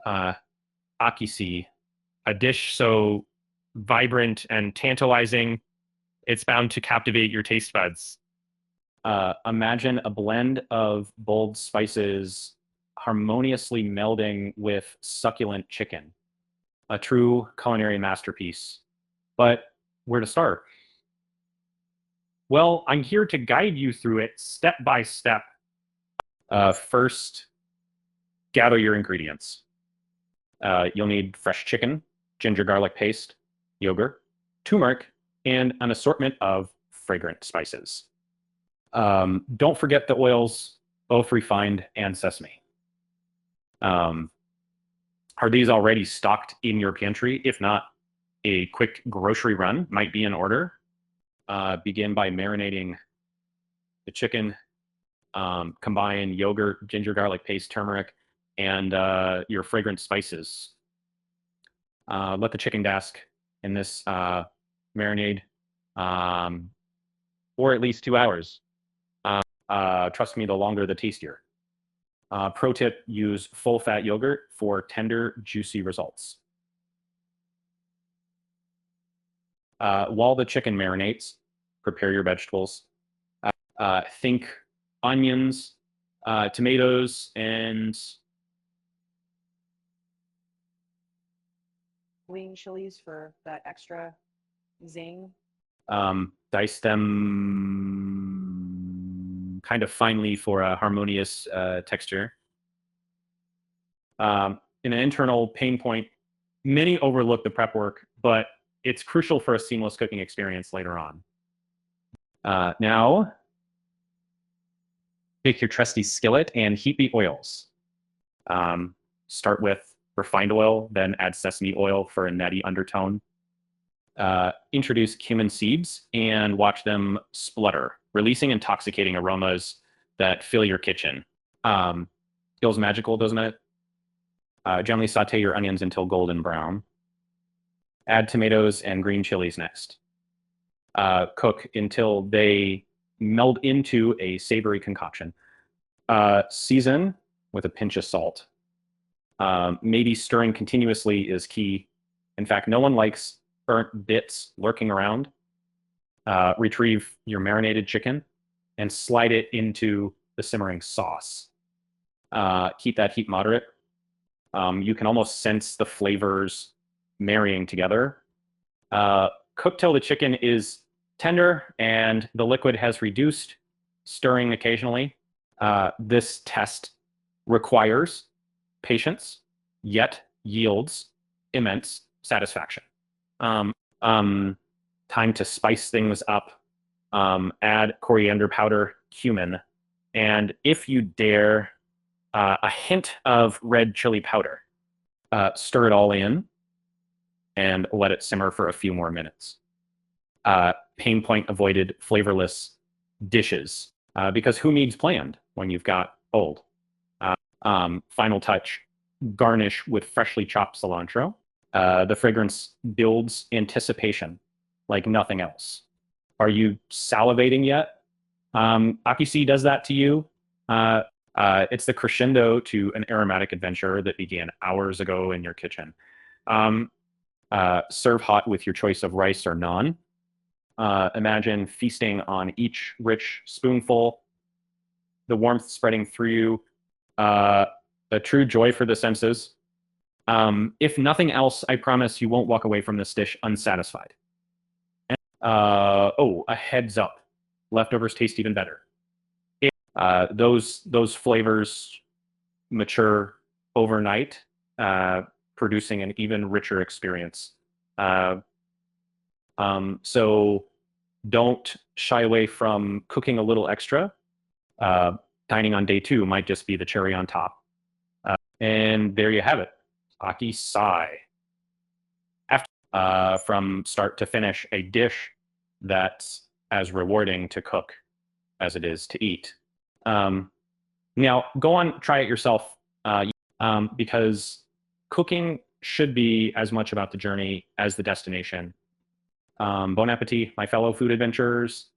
uh, Acchi Si, a dish so vibrant and tantalizing, it's bound to captivate your taste buds. Imagine a blend of bold spices harmoniously melding with succulent chicken, a true culinary masterpiece. But where to start? Well, I'm here to guide you through it step by step. First, gather your ingredients. You'll need fresh chicken, ginger garlic paste, yogurt, turmeric, and an assortment of fragrant spices. Don't forget the oils, both refined and sesame. Are these already stocked in your pantry? If not, a quick grocery run might be in order. Begin by marinating the chicken. Combine yogurt, ginger garlic paste, turmeric, and your fragrant spices. Let the chicken bask in this marinade for at least 2 hours. Trust me, the longer, the tastier. Pro tip, use full-fat yogurt for tender, juicy results. While the chicken marinates, prepare your vegetables. Think onions, tomatoes, and green chilies for that extra zing. Dice them kind of finely for a harmonious texture. In an internal pain point, many overlook the prep work, but it's crucial for a seamless cooking experience later on. Now, take your trusty skillet and heat the oils. Start with refined oil, then add sesame oil for a nutty undertone. Introduce cumin seeds and watch them splutter, releasing intoxicating aromas that fill your kitchen. Feels magical, doesn't it? Gently saute your onions until golden brown. Add tomatoes and green chilies next. Cook until they meld into a savory concoction. Season with a pinch of salt. Maybe stirring continuously is key. In fact, no one likes burnt bits lurking around. Retrieve your marinated chicken and slide it into the simmering sauce. Keep that heat moderate. You can almost sense the flavors marrying together. Cook till the chicken is tender and the liquid has reduced, stirring occasionally. This test requires patience, yet yields immense satisfaction. Time to spice things up. Add coriander powder, cumin, and if you dare, a hint of red chili powder. Stir it all in and let it simmer for a few more minutes. Pain point avoided, flavorless dishes, because who needs bland when you've got old? Final touch, garnish with freshly chopped cilantro. The fragrance builds anticipation like nothing else. Are you salivating yet? Acchi Si does that to you. It's the crescendo to an aromatic adventure that began hours ago in your kitchen. Serve hot with your choice of rice or naan. Imagine feasting on each rich spoonful, the warmth spreading through you, a true joy for the senses. If nothing else, I promise you won't walk away from this dish unsatisfied. And, a heads up. Leftovers taste even better. Those flavors mature overnight, producing an even richer experience. So don't shy away from cooking a little extra. Dining on day 2 might just be the cherry on top. And there you have it, Acchi Si. From start to finish, a dish that's as rewarding to cook as it is to eat. Now, go on, try it yourself, because cooking should be as much about the journey as the destination. Bon appetit, my fellow food adventurers.